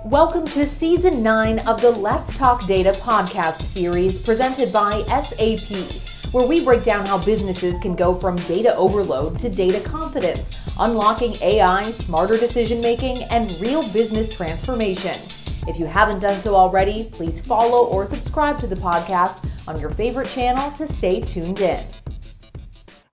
Welcome to Season 9 of the Let's Talk Data podcast series presented by SAP, where we break down how businesses can go from data overload to data confidence, unlocking AI, smarter decision-making, and real business transformation. If you haven't done so already, please follow or subscribe to the podcast on your favorite channel to stay tuned in.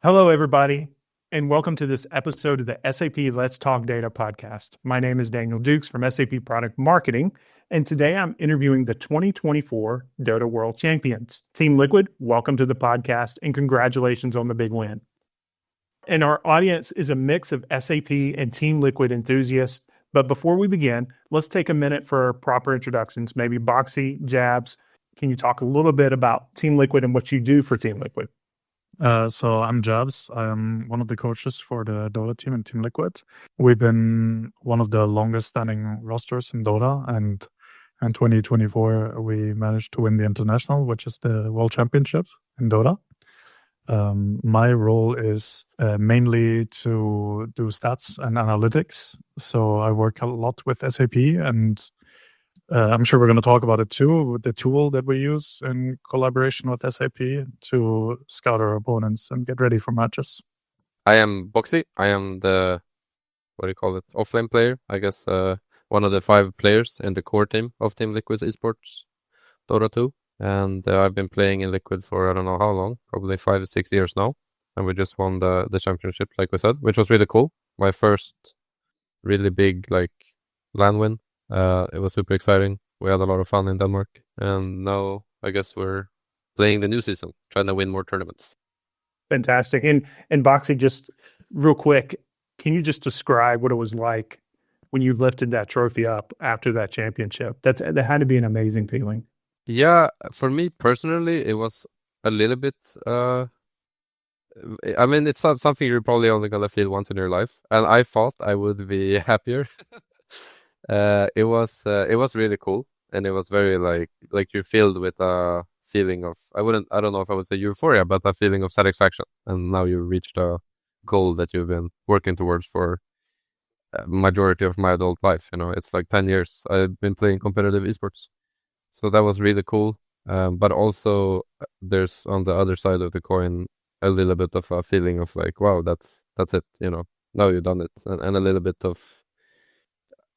Hello, everybody, and welcome to this episode of the SAP Let's Talk Data podcast. My name is Daniel Dukes from SAP Product Marketing, and today I'm interviewing the 2024 Dota World Champions. Team Liquid, welcome to the podcast, and congratulations on the big win. And our audience is a mix of SAP and Team Liquid enthusiasts. But before we begin, let's take a minute for proper introductions. Maybe Boxi, Jabbz, can you talk a little bit about Team Liquid and what you do for Team Liquid? So I'm Jabbz. I'm one of the coaches for the Dota team in Team Liquid. We've been one of the longest standing rosters in Dota, and in 2024 we managed to win the International, which is the World Championship in Dota. My role is mainly to do stats and analytics. So I work a lot with SAP, and I'm sure we're going to talk about it too, with the tool that we use in collaboration with SAP to scout our opponents and get ready for matches. I am Boxi. I am the, offlane player. I guess one of the 5 players in the core team of Team Liquid's eSports Dota 2. And I've been playing in Liquid for I don't know how long, probably 5 to 6 years now. And we just won the championship, like we said, which was really cool. My first really big LAN win. It was super exciting. We had a lot of fun in Denmark. And now I guess we're playing the new season, trying to win more tournaments. Fantastic. And Boxi, just real quick, can you just describe what it was like when you lifted that trophy up after that championship? That had to be an amazing feeling. Yeah, for me personally, it was a little bit, it's not something you're probably only going to feel once in your life. And I thought I would be happier. It was really cool. And it was very like you're filled with a feeling of, I don't know if I would say euphoria, but a feeling of satisfaction. And now you reached a goal that you've been working towards for majority of my adult life. It's like 10 years I've been playing competitive esports. So that was really cool. But also there's on the other side of the coin a little bit of a feeling of like, wow, that's it. Now you've done it. And a little bit of,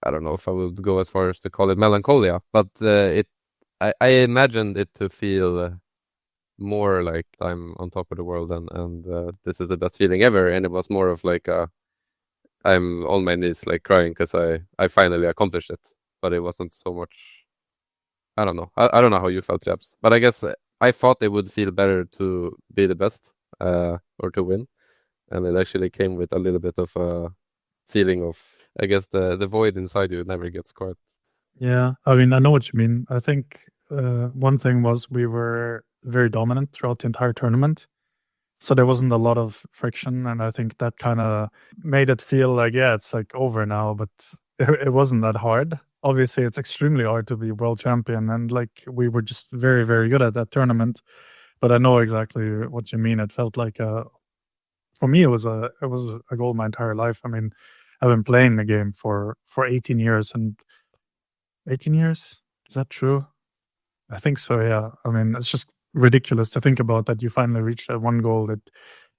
I don't know if I would go as far as to call it melancholia, but I imagined it to feel more like I'm on top of the world and this is the best feeling ever. And it was more of like I'm on my knees like crying because I finally accomplished it. But it wasn't so much. I don't know. I don't know how you felt, Jabbz, but I guess I thought it would feel better to be the best or to win, and it actually came with a little bit of a feeling of, I guess, the void inside you never gets caught. Yeah, I mean, I know what you mean. I think one thing was we were very dominant throughout the entire tournament, so there wasn't a lot of friction, and I think that kind of made it feel like, yeah, it's like over now, but it wasn't that hard. Obviously, it's extremely hard to be world champion, and we were just very, very good at that tournament. But I know exactly what you mean. It felt like for me, it was a goal my entire life. I mean, I've been playing the game for 18 years, and 18 years, is that true? I think so. Yeah. I mean, it's just ridiculous to think about that you finally reached that one goal that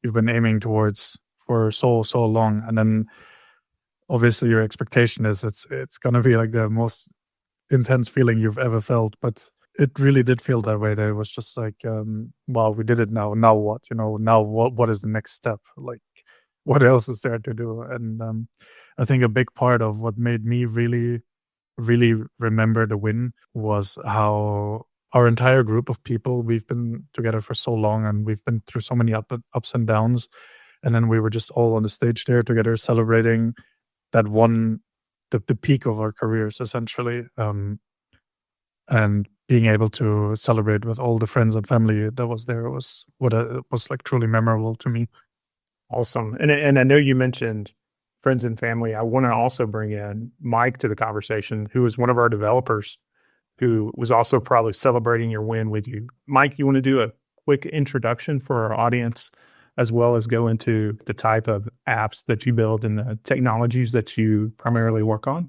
you've been aiming towards for so long, and then. Obviously, your expectation is it's going to be like the most intense feeling you've ever felt. But it really did feel that way. That it was just like, wow, we did it now. Now what? Now what is the next step? Like, what else is there to do? And I think a big part of what made me really, really remember the win was how our entire group of people, we've been together for so long and we've been through so many ups and downs. And then we were just all on the stage there together celebrating that one, the peak of our careers, essentially, and being able to celebrate with all the friends and family that was there was what was like truly memorable to me. Awesome. And I know you mentioned friends and family. I want to also bring in Maik to the conversation, who is one of our developers, who was also probably celebrating your win with you. Maik, you want to do a quick introduction for our audience as well as go into the type of apps that you build and the technologies that you primarily work on?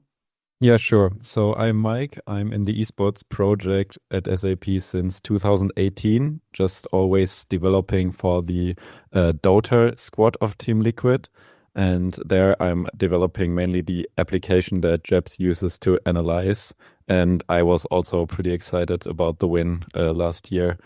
Yeah, sure. So I'm Maik. I'm in the eSports project at SAP since 2018, just always developing for the Dota squad of Team Liquid. And there I'm developing mainly the application that Jabbz uses to analyze. And I was also pretty excited about the win last year.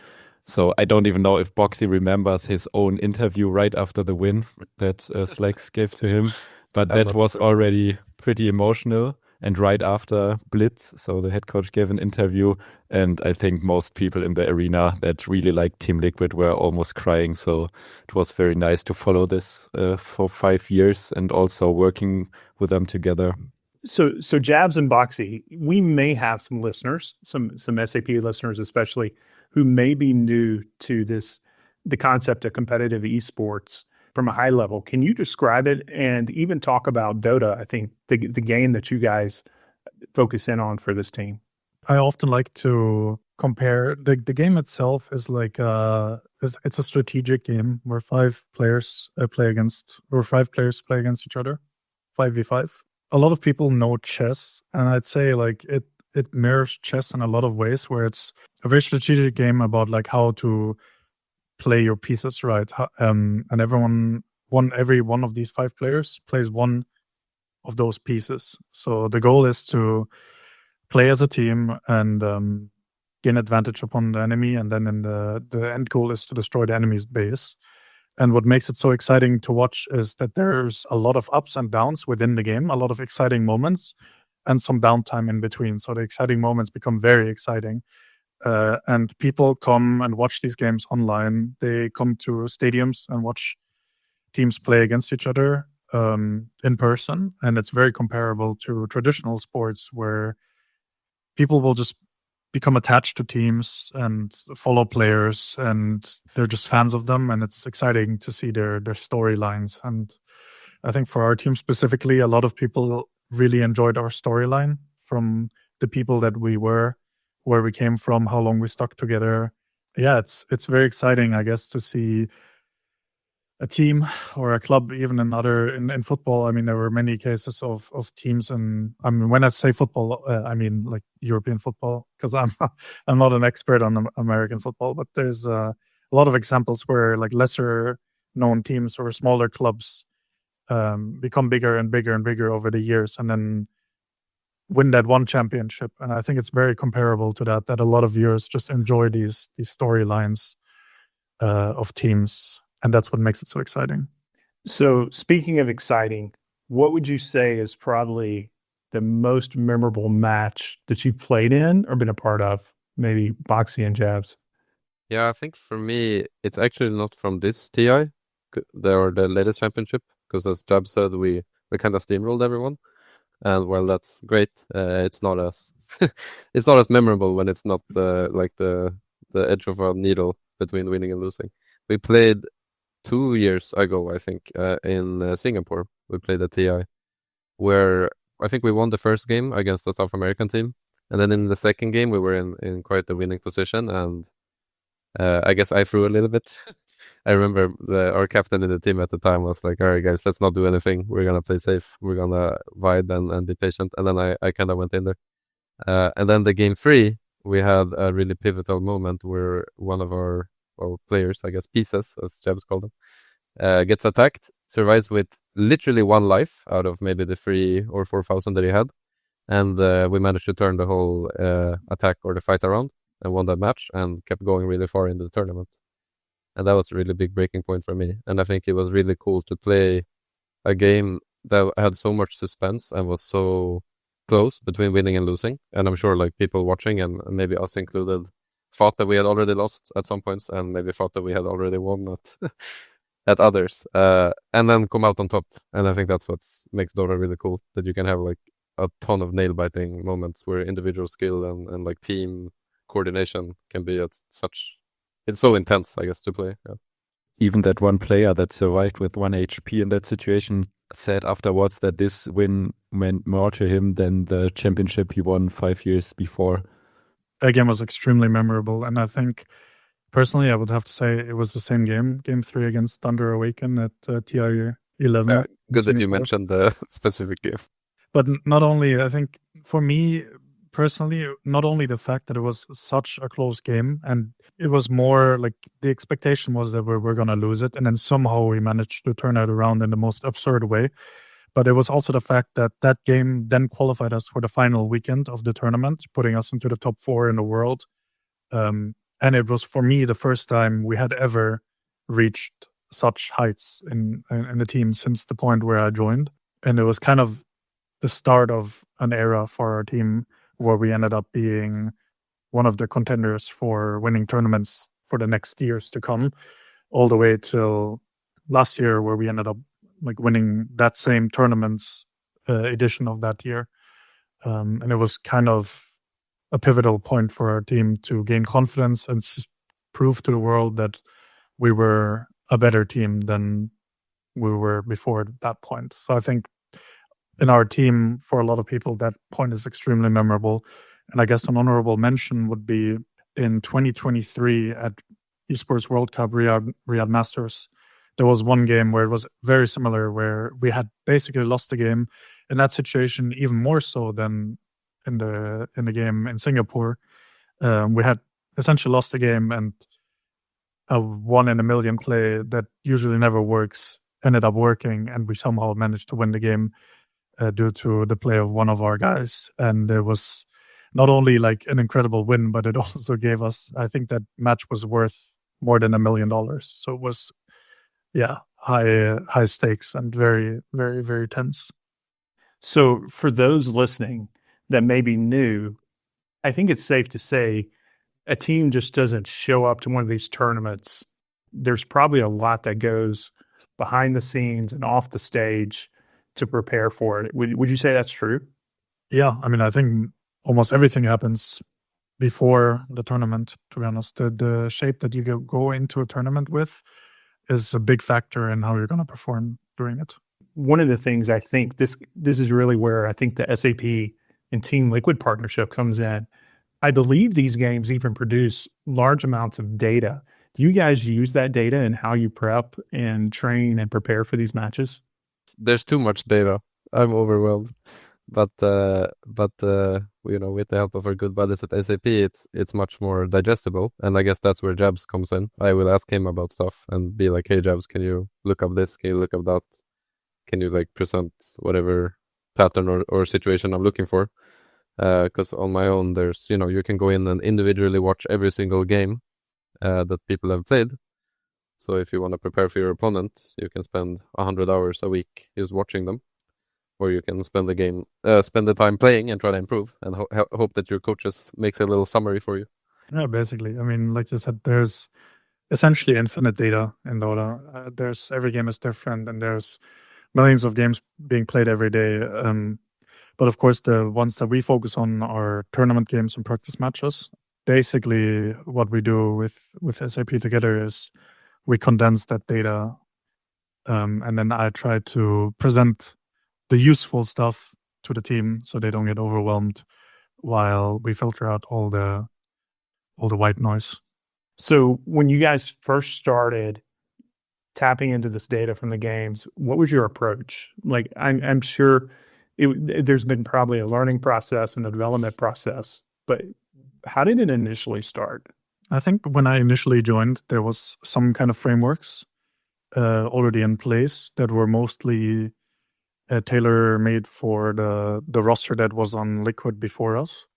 So I don't even know if Boxi remembers his own interview right after the win that Slacks gave to him, but I'm that not was sure. already pretty emotional. And right after Blitz, so the head coach gave an interview, and I think most people in the arena that really liked Team Liquid were almost crying. So it was very nice to follow this for 5 years and also working with them together. So Jabbz and Boxi, we may have some listeners, some SAP listeners especially, who may be new to the concept of competitive esports from a high level. Can you describe it and even talk about Dota? I think the game that you guys focus in on for this team. I often like to compare the game itself is like it's a strategic game where 5 players play against each other, 5v5. A lot of people know chess, and I'd say like it mirrors chess in a lot of ways, where it's a very strategic game about like how to play your pieces right. And every one of these 5 players plays one of those pieces. So the goal is to play as a team and gain advantage upon the enemy, and then the end goal is to destroy the enemy's base. And what makes it so exciting to watch is that there's a lot of ups and downs within the game, a lot of exciting moments, and some downtime in between. So the exciting moments become very exciting. And people come and watch these games online. They come to stadiums and watch teams play against each other in person. And it's very comparable to traditional sports where people will just become attached to teams and follow players, and they're just fans of them. And it's exciting to see their storylines. And I think for our team specifically, a lot of people really enjoyed our storyline, from the people that we were, where we came from, how long we stuck together. Yeah, it's very exciting, I guess, to see a team or a club, even in football. I mean, there were many cases of teams, and I mean, when I say football, I mean like European football, because I'm not an expert on American football, but there's a lot of examples where like lesser known teams or smaller clubs become bigger and bigger and bigger over the years, and then win that one championship. And I think it's very comparable to that a lot of viewers just enjoy these storylines of teams. And that's what makes it so exciting. So speaking of exciting, what would you say is probably the most memorable match that you played in or been a part of? Maybe Boxi and Jabbz. Yeah, I think for me, it's actually not from this TI, the latest championship, because as Jabbz said, we kind of steamrolled everyone. And while that's great, it's not as it's not as memorable when it's not like the edge of a needle between winning and losing. We played 2 years ago, I think, in Singapore. We played a TI where I think we won the first game against the South American team. And then in the second game, we were in quite a winning position. And I guess I threw a little bit. I remember our captain in the team at the time was like, all right, guys, let's not do anything. We're going to play safe. We're going to vibe and be patient. And then I kind of went in there. And then the game 3, we had a really pivotal moment where one of our players, I guess pieces, as Jabbz called them, gets attacked, survives with literally 1 life out of maybe the 3,000 or 4,000 that he had. And we managed to turn the whole attack or the fight around and won that match and kept going really far into the tournament. And that was a really big breaking point for me. And I think it was really cool to play a game that had so much suspense and was so close between winning and losing. And I'm sure like people watching, and maybe us included, thought that we had already lost at some points and maybe thought that we had already won at others. And then come out on top. And I think that's what makes Dota really cool, that you can have like a ton of nail-biting moments where individual skill and like team coordination can be at such... It's so intense, I guess, to play. Yeah. Even that one player that survived with 1 HP in that situation said afterwards that this win meant more to him than the championship he won 5 years before. That game was extremely memorable. And I think, personally, I would have to say it was the same game, Game 3 against Thunder Awaken at TI 11. Good that you mentioned the specific game. But not only, I think for me personally, not only the fact that it was such a close game, and it was more like the expectation was that we're going to lose it, and then somehow we managed to turn it around in the most absurd way. But it was also the fact that that game then qualified us for the final weekend of the tournament, putting us into the top 4 in the world. And it was, for me, the first time we had ever reached such heights in the team since the point where I joined. And it was kind of the start of an era for our team where we ended up being one of the contenders for winning tournaments for the next years to come, all the way till last year, where we ended up like winning that same tournament's edition of that year. And it was kind of a pivotal point for our team to gain confidence and prove to the world that we were a better team than we were before at that point. So I think in our team, for a lot of people, that point is extremely memorable. And I guess an honorable mention would be in 2023 at eSports World Cup Riyadh Masters. There was one game where it was very similar, where we had basically lost the game. In that situation, even more so than in the game in Singapore, we had essentially lost the game, and a 1 in a million play that usually never works ended up working, and we somehow managed to win the game due to the play of one of our guys. And it was not only like an incredible win, but it also gave us, I think that match was worth more than $1 million. So it was, high stakes and very, very, very tense. So for those listening that may be new, I think it's safe to say a team just doesn't show up to one of these tournaments. There's probably a lot that goes behind the scenes and off the stage to prepare for it. Would you say that's true? Yeah, I mean, I think almost everything happens before the tournament, to be honest. The shape that you go into a tournament with is a big factor in how you're going to perform during it. One of the things I think this is really where I think the SAP and Team Liquid partnership comes in. I believe these games even produce large amounts of data. Do you guys use that data in how you prep and train and prepare for these matches? There's too much data. I'm overwhelmed. But with the help of our good buddies at SAP, it's much more digestible. And I guess that's where Jabbz comes in. I will ask him about stuff and be like, hey, Jabbz, can you look up this? Can you look up that? Can you like present whatever pattern or situation I'm looking for? Because on my own, there's, you can go in and individually watch every single game that people have played. So if you want to prepare for your opponent, you can spend 100 hours a week just watching them. Or you can spend the time playing and try to improve, and hope that your coaches makes a little summary for you. Yeah, basically. I mean, like you said, there's essentially infinite data in Dota. Every game is different, and there's millions of games being played every day. But of course, the ones that we focus on are tournament games and practice matches. Basically, what we do with SAP together is we condense that data, and then I try to present the useful stuff to the team so they don't get overwhelmed while we filter out all the white noise. So when you guys first started tapping into this data from the games, what was your approach? Like, I'm sure there's been probably a learning process and a development process, but how did it initially start? I think when I initially joined, there was some kind of frameworks already in place that were mostly tailor-made for the roster that was on Liquid before us.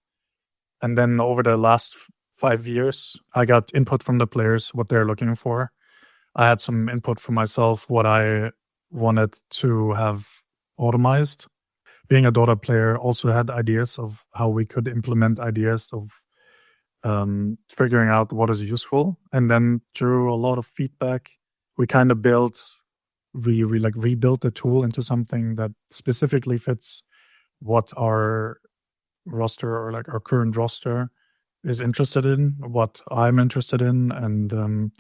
And then over the last 5 years, I got input from the players, what they're looking for. I had some input for myself, what I wanted to have automized. Being a Dota player, also had ideas of how we could implement ideas of figuring out what is useful. And then through a lot of feedback, we kind of rebuilt the tool into something that specifically fits what our roster or like our current roster is interested in, what I'm interested in. And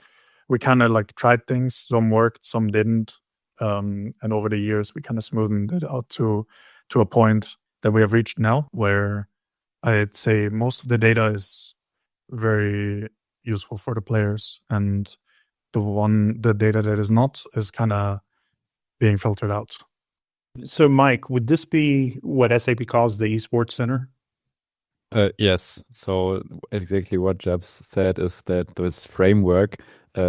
we kind of like tried things. Some worked, some didn't. And over the years, we kind of smoothened it out to a point that we have reached now, where I'd say most of the data is very useful for the players, and the data that is not is kind of being filtered out. So, Mike, would this be what SAP calls the eSports Center? Yes. So exactly what Jabbz said is that this framework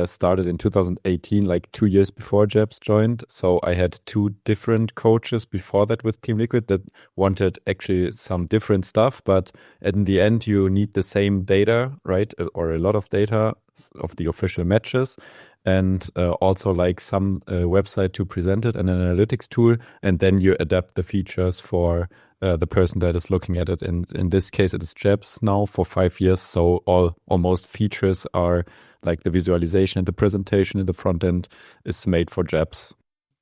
started in 2018, like 2 years before Jabbz joined. So I had 2 different coaches before that with Team Liquid that wanted actually some different stuff. But in the end, you need the same data, right? Or a lot of data of the official matches. And also like some website to present it and an analytics tool. And then you adapt the features for the person that is looking at it. And in this case, it is Jabbz now for 5 years. So almost features are like the visualization and the presentation in the front end is made for Jabbz.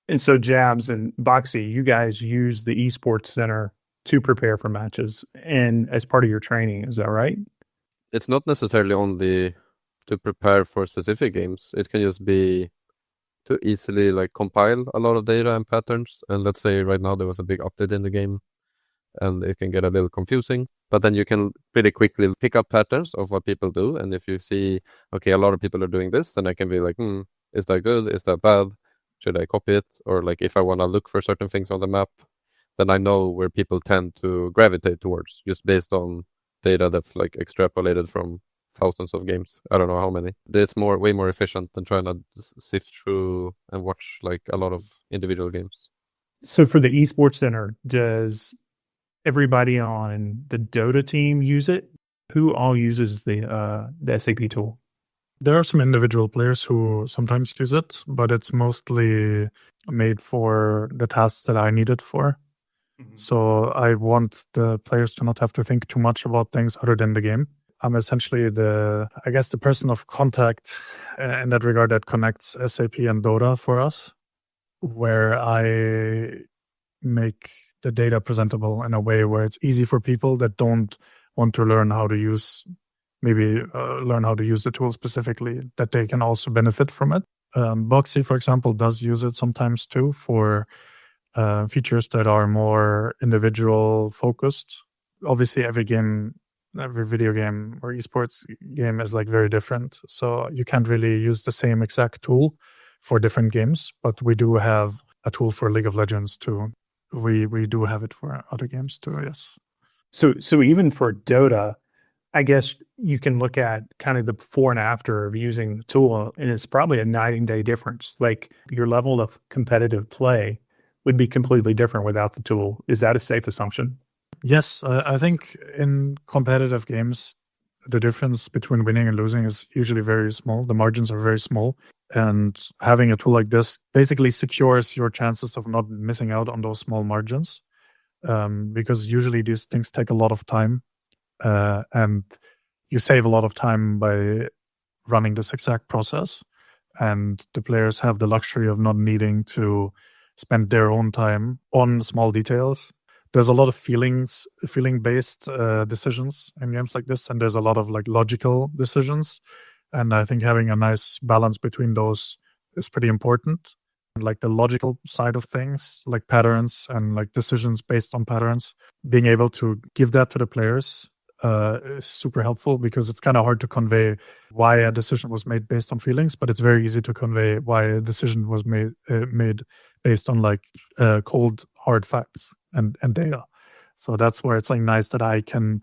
And so Jabbz and Boxi, you guys use the eSports Center to prepare for matches and as part of your training. Is that right? It's not necessarily only to prepare for specific games. It can just be to easily like compile a lot of data and patterns. And let's say right now there was a big update in the game and it can get a little confusing, but then you can pretty quickly pick up patterns of what people do. And if you see, okay, a lot of people are doing this, then I can be like, is that good? Is that bad? Should I copy it? Or like if I want to look for certain things on the map, then I know where people tend to gravitate towards just based on data that's like extrapolated from thousands of games. I don't know how many. It's way more efficient than trying to sift through and watch like a lot of individual games. So for the eSports Center, does everybody on the Dota team use it? Who all uses the SAP tool? There are some individual players who sometimes use it, but it's mostly made for the tasks that I need it for. Mm-hmm. So I want the players to not have to think too much about things other than the game. I'm essentially the person of contact in that regard that connects SAP and Dota for us, where I make the data presentable in a way where it's easy for people that don't want to learn how to use, learn how to use the tool specifically, that they can also benefit from it. Boxi, for example, does use it sometimes too for features that are more individual focused. Obviously, every video game or esports game is like very different. So you can't really use the same exact tool for different games, but we do have a tool for League of Legends too. We do have it for other games too, yes. So even for Dota, I guess you can look at kind of the before and after of using the tool, and it's probably a night and day difference. Like your level of competitive play would be completely different without the tool. Is that a safe assumption? Yes, I think in competitive games, the difference between winning and losing is usually very small. The margins are very small. And having a tool like this basically secures your chances of not missing out on those small margins. Because usually these things take a lot of time. And you save a lot of time by running this exact process. And the players have the luxury of not needing to spend their own time on small details. There's a lot of feeling-based decisions in games like this, and there's a lot of like logical decisions. And I think having a nice balance between those is pretty important. Like the logical side of things, like patterns and like decisions based on patterns, being able to give that to the players is super helpful, because it's kind of hard to convey why a decision was made based on feelings, but it's very easy to convey why a decision was made based on like cold, hard facts and data. So that's where it's like nice that I can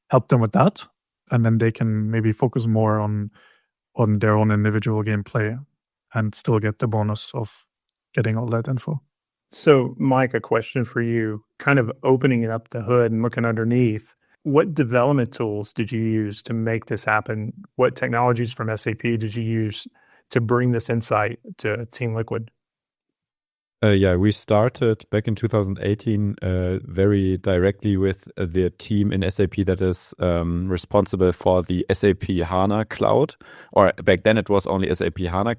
help them with that, and then they can maybe focus more on their own individual gameplay and still get the bonus of getting all that info. So, Mike, a question for you, kind of opening up the hood and looking underneath. What development tools did you use to make this happen? What technologies from SAP did you use to bring this insight to Team Liquid? We started back in 2018 very directly with the team in SAP that is responsible for the SAP HANA Cloud. Or back then it was only SAP HANA.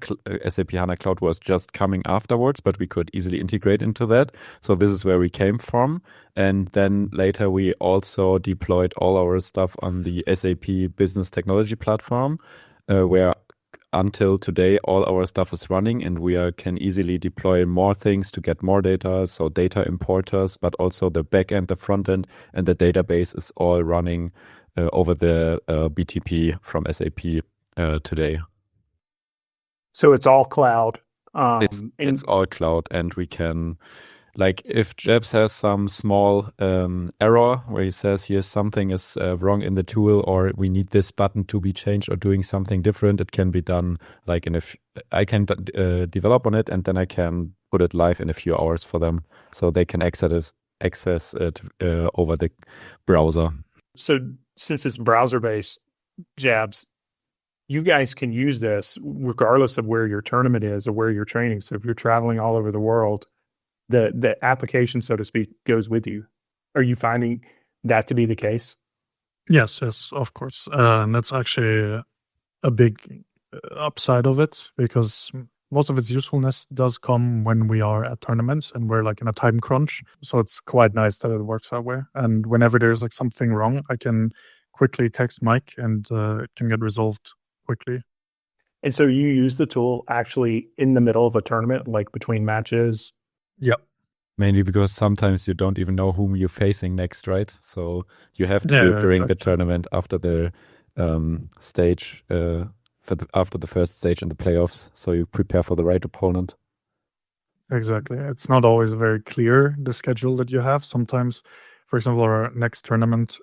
SAP HANA Cloud was just coming afterwards, but we could easily integrate into that. So this is where we came from. And then later we also deployed all our stuff on the SAP Business Technology Platform, where until today, all our stuff is running, and we can easily deploy more things to get more data. So data importers, but also the back end, the front end, and the database is all running over the BTP from SAP today. So it's all cloud. It's all cloud, and we can like if Jabbz has some small error where he says here's something is wrong in the tool, or we need this button to be changed or doing something different, it can be done like I can develop on it, and then I can put it live in a few hours for them, so they can access it over the browser. So since it's browser-based, Jabbz, you guys can use this regardless of where your tournament is or where you're training. So if you're traveling all over the world, the application, so to speak, goes with you. Are you finding that to be the case? Yes, of course. And that's actually a big upside of it, because most of its usefulness does come when we are at tournaments and we're like in a time crunch. So it's quite nice that it works that way. And whenever there's like something wrong, I can quickly text Maik and it can get resolved quickly. And so you use the tool actually in the middle of a tournament, like between matches? Yep. Mainly because sometimes you don't even know whom you're facing next, right? So you have to do it during the tournament after the stage, after the first stage in the playoffs. So you prepare for the right opponent. Exactly. It's not always very clear, the schedule that you have. Sometimes, for example, our next tournament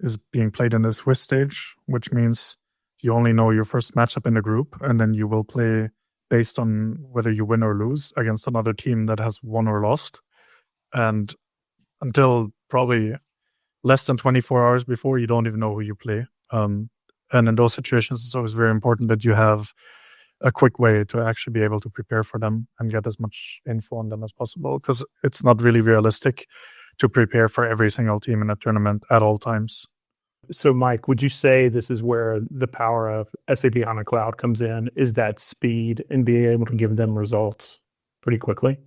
is being played in the Swiss stage, which means you only know your first matchup in the group, and then you will play based on whether you win or lose against another team that has won or lost. And until probably less than 24 hours before, you don't even know who you play. And in those situations, it's always very important that you have a quick way to actually be able to prepare for them and get as much info on them as possible, because it's not really realistic to prepare for every single team in a tournament at all times. So, Maik, would you say this is where the power of SAP HANA Cloud comes in, is that speed and being able to give them results pretty quickly?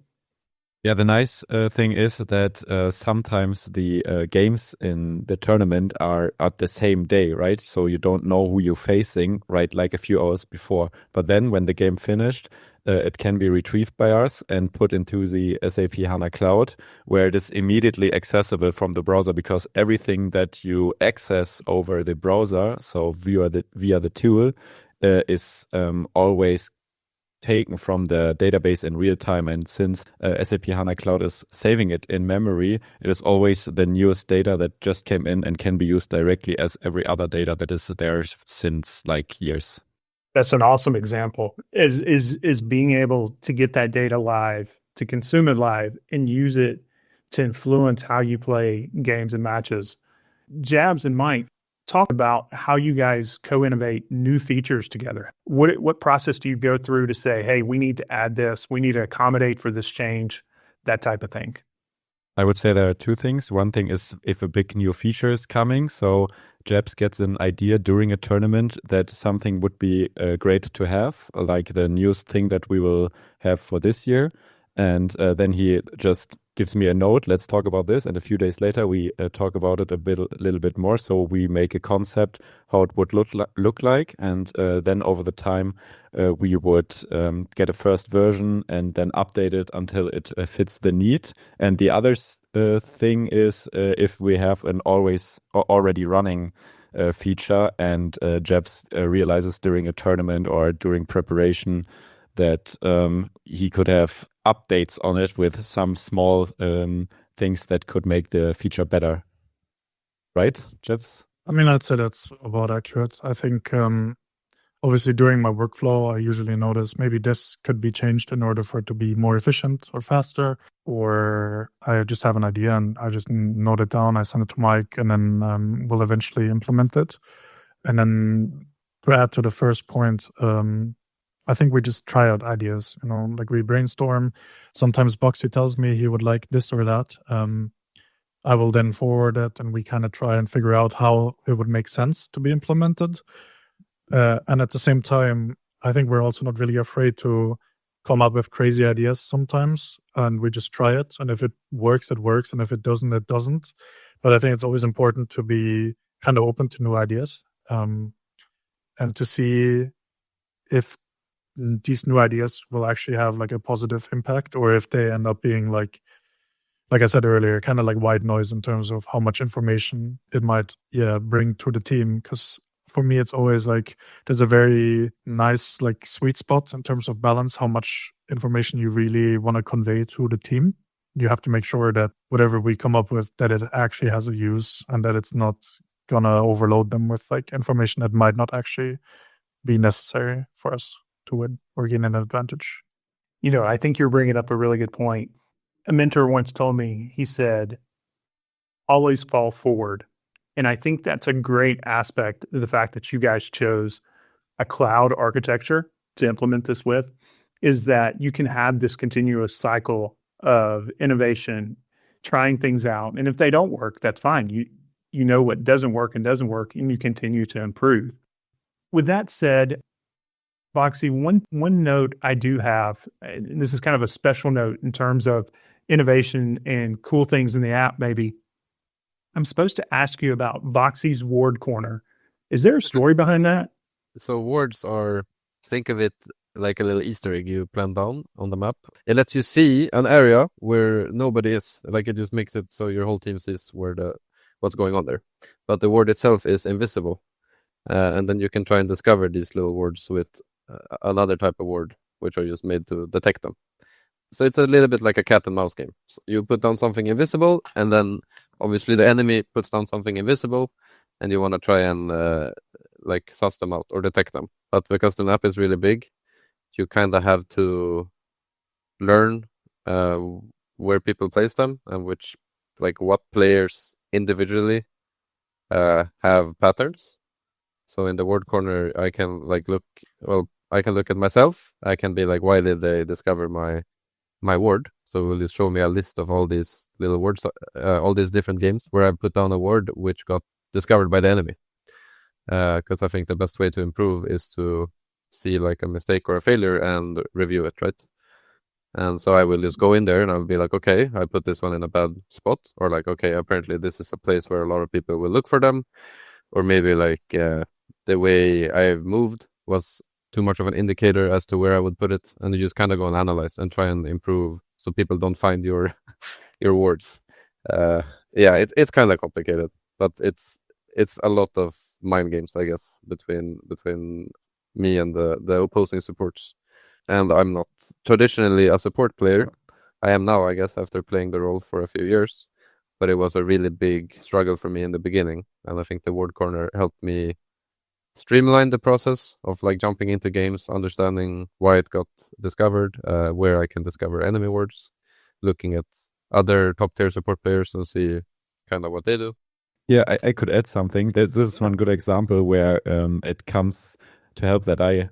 Yeah, the nice thing is that sometimes the games in the tournament are at the same day, right? So you don't know who you're facing, right, like a few hours before. But then when the game finished, it can be retrieved by us and put into the SAP HANA Cloud, where it is immediately accessible from the browser, because everything that you access over the browser, so via the tool, is always taken from the database in real time. And since SAP HANA Cloud is saving it in memory, it is always the newest data that just came in and can be used directly as every other data that is there since like years. That's an awesome example, is being able to get that data live, to consume it live, and use it to influence how you play games and matches. Jabbz and Maik, talk about how you guys co-innovate new features together. What process do you go through to say, hey, we need to add this, we need to accommodate for this change, that type of thing? I would say there are two things. One thing is if a big new feature is coming. So Jabbz gets an idea during a tournament that something would be great to have, like the newest thing that we will have for this year. And then he just gives me a note, let's talk about this. And a few days later, we talk about it a little bit more. So we make a concept, how it would look like. And then over the time, we would get a first version and then update it until it fits the need. And the other thing is if we have an already running feature and Jabbz realizes during a tournament or during preparation that he could have updates on it with some small things that could make the feature better. Right, Jabbz? I mean, I'd say that's about accurate. I think obviously during my workflow, I usually notice maybe this could be changed in order for it to be more efficient or faster, or I just have an idea and I just note it down, I send it to Maik, and then we'll eventually implement it. And then to add to the first point, I think we just try out ideas, like we brainstorm. Sometimes Boxi tells me he would like this or that. I will then forward it and we kind of try and figure out how it would make sense to be implemented. And at the same time, I think we're also not really afraid to come up with crazy ideas sometimes, and we just try it. And if it works, it works. And if it doesn't, it doesn't. But I think it's always important to be kind of open to new ideas and to see if these new ideas will actually have like a positive impact, or if they end up being like I said earlier, kind of like white noise in terms of how much information it might bring to the team. Because for me, it's always like there's a very nice like sweet spot in terms of balance, how much information you really want to convey to the team. you have to make sure that whatever we come up with, that it actually has a use and that it's not gonna overload them with like information that might not actually be necessary for us to win or gain an advantage. I think you're bringing up a really good point. A mentor once told me, he said, always fall forward. And I think that's a great aspect of the fact that you guys chose a cloud architecture to implement this with, is that you can have this continuous cycle of innovation, trying things out. And if they don't work, that's fine. You know what doesn't work, and you continue to improve. With that said, Boxi, one note I do have, and this is kind of a special note in terms of innovation and cool things in the app, maybe. I'm supposed to ask you about Boxi's Ward Corner. Is there a story behind that? So wards are, think of it like a little Easter egg you plant down on the map. It lets you see an area where nobody is. Like it just makes it so your whole team sees what's going on there. But the ward itself is invisible. And then you can try and discover these little wards with another type of ward, which are just made to detect them. So it's a little bit like a cat and mouse game. So you put down something invisible, and then obviously the enemy puts down something invisible, and you want to try and like suss them out or detect them. But because the map is really big, you kind of have to learn where people place them and what players individually have patterns. So in the ward corner, I can look at myself. I can be like, why did they discover my ward? So will you show me a list of all these little wards, all these different games where I put down a ward which got discovered by the enemy? Because I think the best way to improve is to see like a mistake or a failure and review it, right? And so I will just go in there and I'll be like, okay, I put this one in a bad spot, or like, okay, apparently this is a place where a lot of people will look for them, or maybe like the way I've moved was too much of an indicator as to where I would put it, and you just kind of go and analyze and try and improve so people don't find your wards. It's kind of complicated, but it's a lot of mind games, I guess, between me and the opposing supports. And I'm not traditionally a support player. I am now, I guess, after playing the role for a few years, but it was a really big struggle for me in the beginning, and I think the ward corner helped me streamline the process of like jumping into games, understanding why it got discovered, where I can discover enemy wards, looking at other top tier support players and see kind of what they do. Yeah, I could add something. This is one good example where it comes to help that I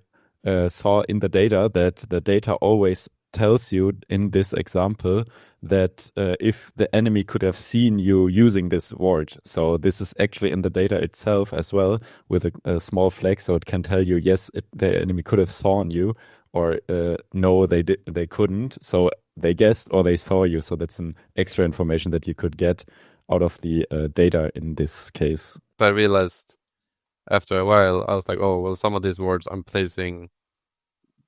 saw in the data that the data always tells you in this example that if the enemy could have seen you using this ward. So this is actually in the data itself as well with a small flag. So it can tell you, yes, the enemy could have seen you, or no, they couldn't. So they guessed or they saw you. So that's an extra information that you could get out of the data in this case. I realized after a while, I was like, oh, well, some of these wards I'm placing,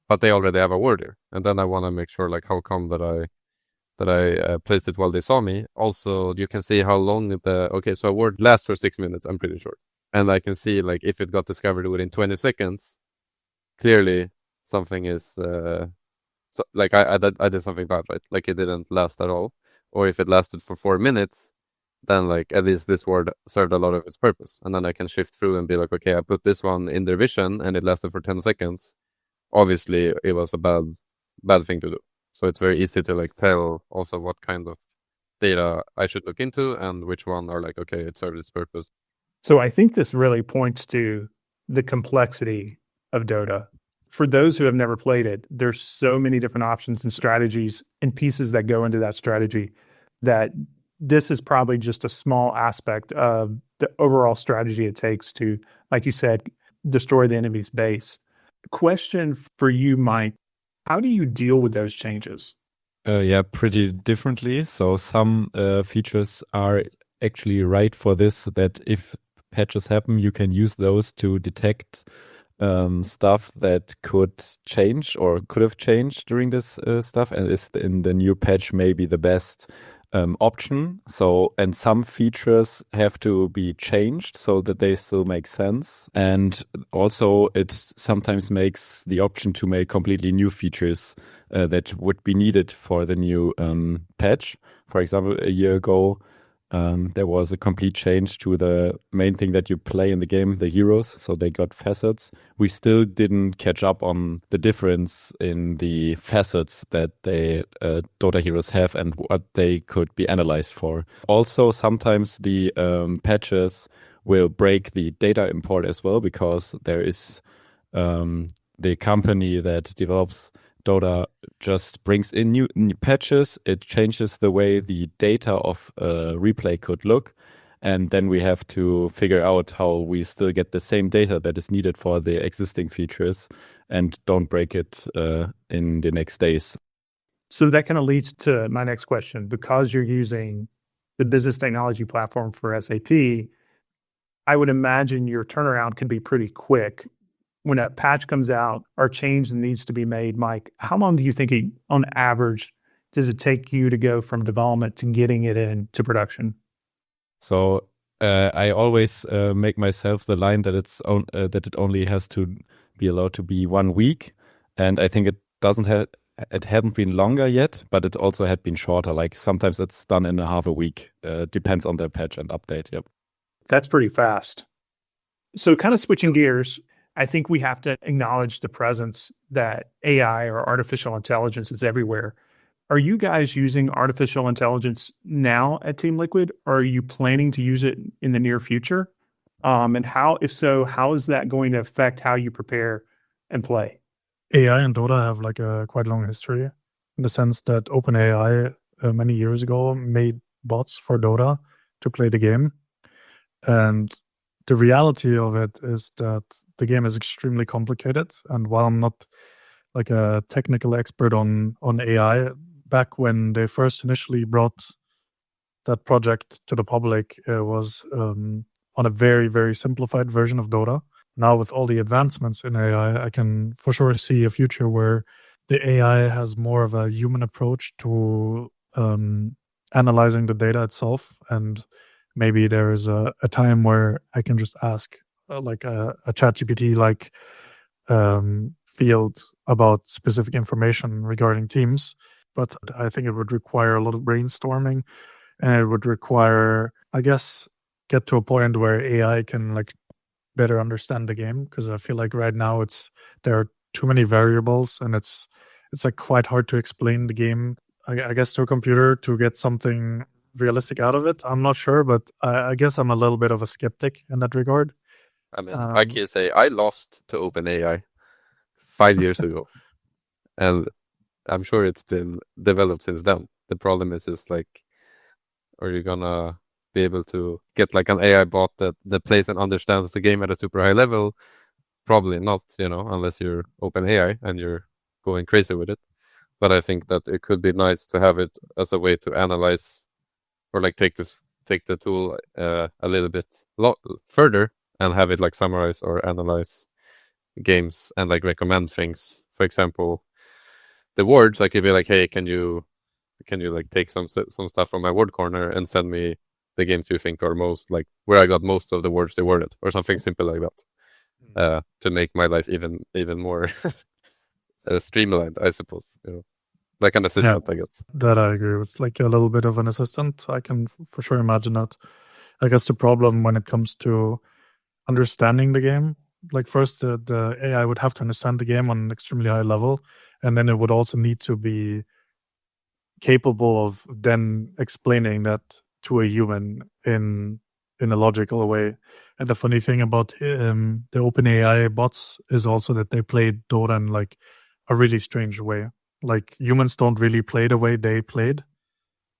but they already have a ward here. And then I want to make sure, like, how come that I placed it while they saw me. Also, you can see how long so a ward lasts for 6 minutes, I'm pretty sure. And I can see, like, if it got discovered within 20 seconds, clearly something is, I did something bad, right? Like, it didn't last at all. Or if it lasted for 4 minutes, then like at least this ward served a lot of its purpose. And then I can shift through and be like, okay, I put this one in their vision and it lasted for 10 seconds. Obviously, it was a bad thing to do. So it's very easy to like tell also what kind of data I should look into and which one are like, okay, it served its purpose. So I think this really points to the complexity of Dota. For those who have never played it, there's so many different options and strategies and pieces that go into that strategy that this is probably just a small aspect of the overall strategy it takes to, like you said, destroy the enemy's base. Question for you, Maik. How do you deal with those changes? Pretty differently. So some features are actually right for this, that if patches happen, you can use those to detect stuff that could change or could have changed during this stuff. And is in the new patch maybe the best option. So, and some features have to be changed so that they still make sense. And also it sometimes makes the option to make completely new features that would be needed for the new patch. For example, a year ago, there was a complete change to the main thing that you play in the game, the heroes. So they got facets. We still didn't catch up on the difference in the facets that the Dota heroes have and what they could be analyzed for. Also, sometimes the patches will break the data import as well, because there is the company that develops Dota just brings in new patches. It changes the way the data of replay could look. And then we have to figure out how we still get the same data that is needed for the existing features and don't break it in the next days. So that kind of leads to my next question. Because you're using the business technology platform for SAP, I would imagine your turnaround can be pretty quick. When a patch comes out or change that needs to be made, Maik, how long do you think, on average, does it take you to go from development to getting it into production? So I always make myself the line that that it only has to be allowed to be 1 week, and I think it hadn't been longer yet, but it also had been shorter. Like sometimes it's done in half a week. Depends on the patch and update. Yep, that's pretty fast. So, kind of switching gears, I think we have to acknowledge the presence that AI or artificial intelligence is everywhere. Are you guys using artificial intelligence now at Team Liquid, or are you planning to use it in the near future? And if so, how is that going to affect how you prepare and play? AI and Dota have like a quite long history, in the sense that OpenAI many years ago made bots for Dota to play the game. And the reality of it is that the game is extremely complicated. And while I'm not like a technical expert on AI, back when they first initially brought that project to the public, it was on a very, very simplified version of Dota. Now with all the advancements in AI, I can for sure see a future where the AI has more of a human approach to analyzing the data itself. And maybe there is a time where I can just ask like a ChatGPT like field about specific information regarding teams. But I think it would require a lot of brainstorming, and it would require, I guess, get to a point where AI can like better understand the game, because I feel like right now there are too many variables, and it's like quite hard to explain the game, I guess, to a computer to get something realistic out of it. I'm not sure, but I guess I'm a little bit of a skeptic in that regard. I mean, I can say I lost to OpenAI 5 years ago, and I'm sure it's been developed since then. The problem is just like, are you gonna be able to get like an AI bot that plays and understands the game at a super high level? Probably not, unless you're OpenAI and you're going crazy with it. But I think that it could be nice to have it as a way to analyze, or like take the tool a little bit further and have it like summarize or analyze games and like recommend things. For example, the words, like if you're like, hey, can you like take some stuff from my word corner and send me the games you think are most like where I got most of the words they worded, or something simple like that, to make my life even more streamlined, I suppose. Like an assistant, I guess. That I agree with. Like a little bit of an assistant, I can for sure imagine that. I guess the problem when it comes to understanding the game, like first the AI would have to understand the game on an extremely high level, and then it would also need to be capable of then explaining that to a human in a logical way. And the funny thing about the OpenAI bots is also that they play Dota in like a really strange way. Like humans don't really play the way they played,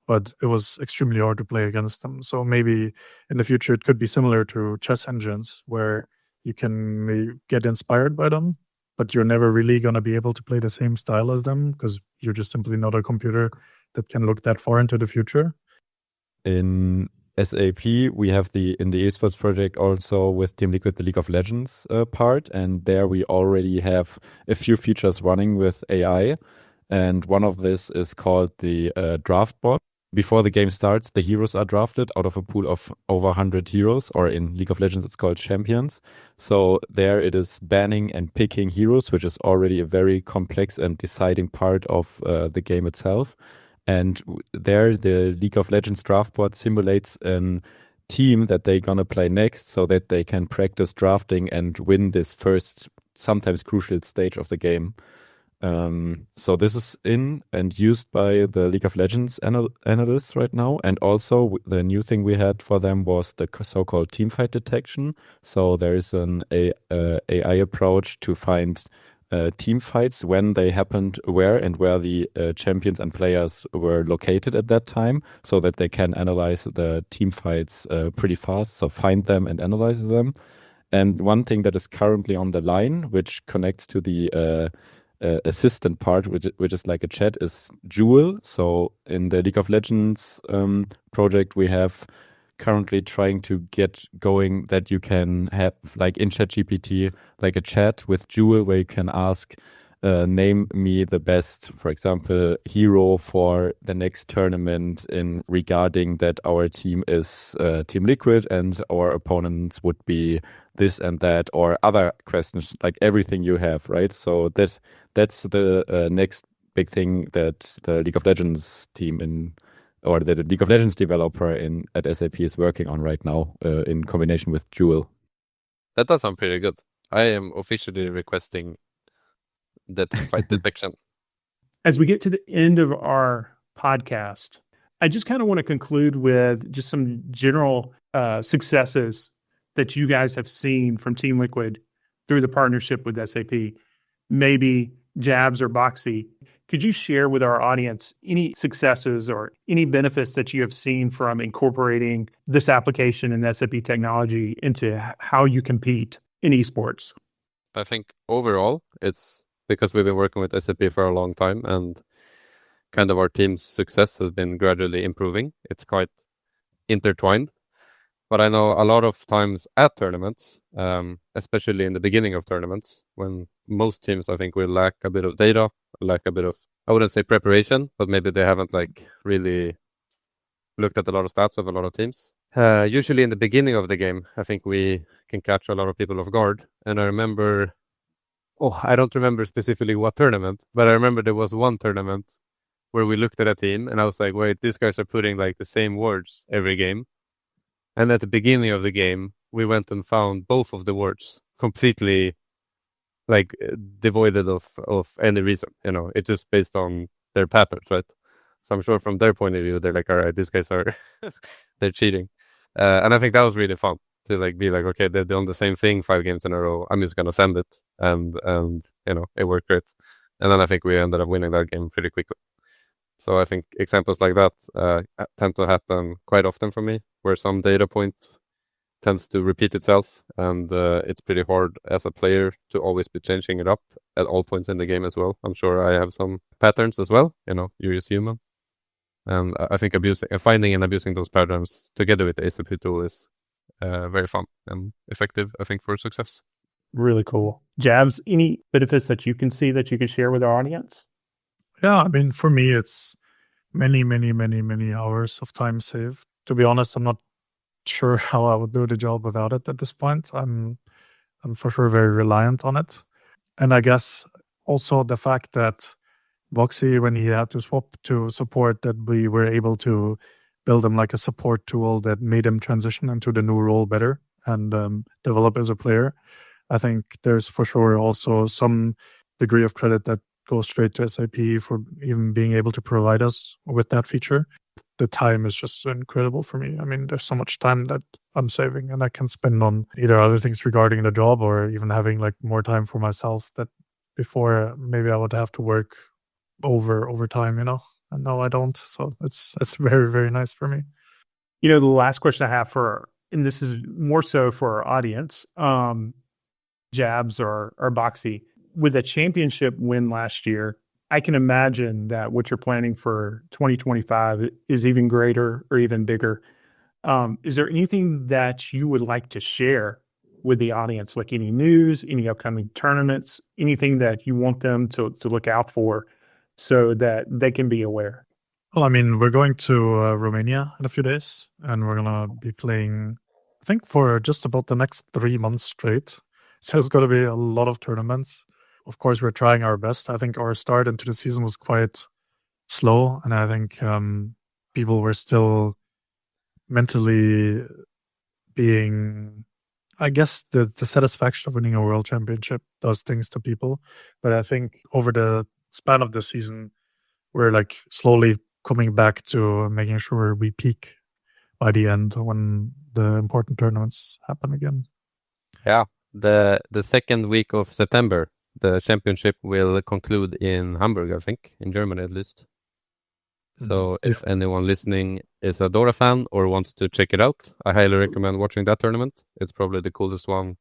but it was extremely hard to play against them. So maybe in the future it could be similar to chess engines, where you can maybe get inspired by them, but you're never really going to be able to play the same style as them, because you're just simply not a computer that can look that far into the future. In SAP, we have in the eSports project also with Team Liquid the League of Legends part, and there we already have a few features running with AI. And one of this is called the draft bot. before the game starts, the heroes are drafted out of a pool of over 100 heroes, or in League of Legends, it's called champions. So there it is banning and picking heroes, which is already a very complex and deciding part of the game itself. And there, the League of Legends draft board simulates a team that they're going to play next so that they can practice drafting and win this first, sometimes crucial stage of the game. So this is in and used by the League of Legends analysts right now. And also the new thing we had for them was the so-called teamfight detection. So there is an AI approach to find team fights when they happened where the champions and players were located at that time, so that they can analyze the team fights pretty fast. So find them and analyze them. And one thing that is currently on the line, which connects to the assistant part, which is like a chat, is Jewel. So in the League of Legends project, we have currently trying to get going that you can have, like in ChatGPT, like a chat with Jewel where you can ask, name me the best, for example, hero for the next tournament in regarding that our team is Team Liquid and our opponents would be this and that, or other questions, like everything you have, right? So that's the next big thing that the League of Legends team or the League of Legends developer at SAP is working on right now in combination with Jewel. That does sound pretty good. I am officially requesting that fight detection. As we get to the end of our podcast, I just kind of want to conclude with just some general successes that you guys have seen from Team Liquid through the partnership with SAP. Maybe Jabbz or Boxi. Could you share with our audience any successes or any benefits that you have seen from incorporating this application and SAP technology into how you compete in eSports? I think overall, it's because we've been working with SAP for a long time and kind of our team's success has been gradually improving. It's quite intertwined. But I know a lot of times at tournaments, especially in the beginning of tournaments, when most teams, I think, will lack a bit of data, lack a bit of, I wouldn't say preparation, but maybe they haven't like really looked at a lot of stats of a lot of teams. Usually in the beginning of the game, I think we can catch a lot of people off guard. And I remember, I don't remember specifically what tournament, but I remember there was one tournament where we looked at a team and I was like, wait, these guys are putting like the same words every game. And at the beginning of the game, we went and found both of the words completely like devoid of any reason. You know, it's just based on their patterns, right? So I'm sure from their point of view, they're like, all right, these guys are, they're cheating. And I think that was really fun to like be like, okay, they've done the same thing 5 games in a row. I'm just going to send it. And, you know, it worked great. And then I think we ended up winning that game pretty quickly. So I think examples like that tend to happen quite often for me, where some data point tends to repeat itself, and it's pretty hard as a player to always be changing it up at all points in the game as well. I'm sure I have some patterns as well, you know, you're just human. And I think finding and abusing those patterns together with the SAP tool is very fun and effective, I think, for success. Really cool. Jabbz, any benefits that you can see that you can share with our audience? Yeah, I mean, for me, it's many, many, many, many hours of time saved. To be honest, I'm not sure how I would do the job without it at this point. I'm for sure very reliant on it. And I guess also the fact that Boxi, when he had to swap to support, that we were able to build him like a support tool that made him transition into the new role better and develop as a player. I think there's for sure also some degree of credit that goes straight to SAP for even being able to provide us with that feature. The time is just incredible for me. I mean, there's so much time that I'm saving and I can spend on either other things regarding the job or even having like more time for myself that before maybe I would have to work over time, you know, and now I don't. So it's very, very nice for me. You know, the last question I have and this is more so for our audience, Jabbz or Boxi, with a championship win last year, I can imagine that what you're planning for 2025 is even greater or even bigger. Is there anything that you would like to share with the audience, like any news, any upcoming tournaments, anything that you want them to look out for so that they can be aware? Well, I mean, we're going to Romania in a few days, and we're going to be playing, I think, for just about the next 3 months straight. So it's going to be a lot of tournaments. Of course, we're trying our best. I think our start into the season was quite slow, and I think people were still mentally being, I guess the satisfaction of winning a world championship does things to people. But I think over the span of the season, we're like slowly coming back to making sure we peak by the end when the important tournaments happen again. Yeah, the second week of September, the championship will conclude in Hamburg, I think, in Germany at least. So if anyone listening is a Dota fan or wants to check it out, I highly recommend watching that tournament. It's probably the coolest one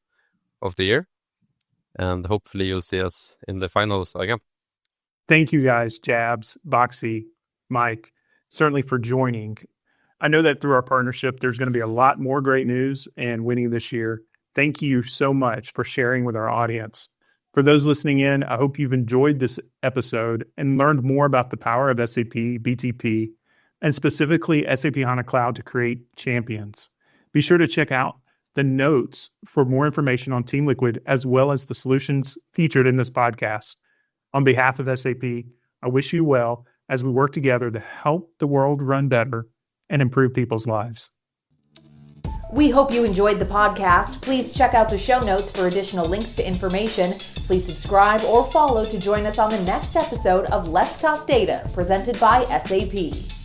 of the year. And hopefully you'll see us in the finals again. Thank you guys, Jabbz, Boxi, Maik, certainly for joining. I know that through our partnership, there's going to be a lot more great news and winning this year. Thank you so much for sharing with our audience. For those listening in, I hope you've enjoyed this episode and learned more about the power of SAP BTP and specifically SAP HANA Cloud to create champions. Be sure to check out the notes for more information on Team Liquid as well as the solutions featured in this podcast. On behalf of SAP, I wish you well as we work together to help the world run better and improve people's lives. We hope you enjoyed the podcast. Please check out the show notes for additional links to information. Please subscribe or follow to join us on the next episode of Let's Talk Data, presented by SAP.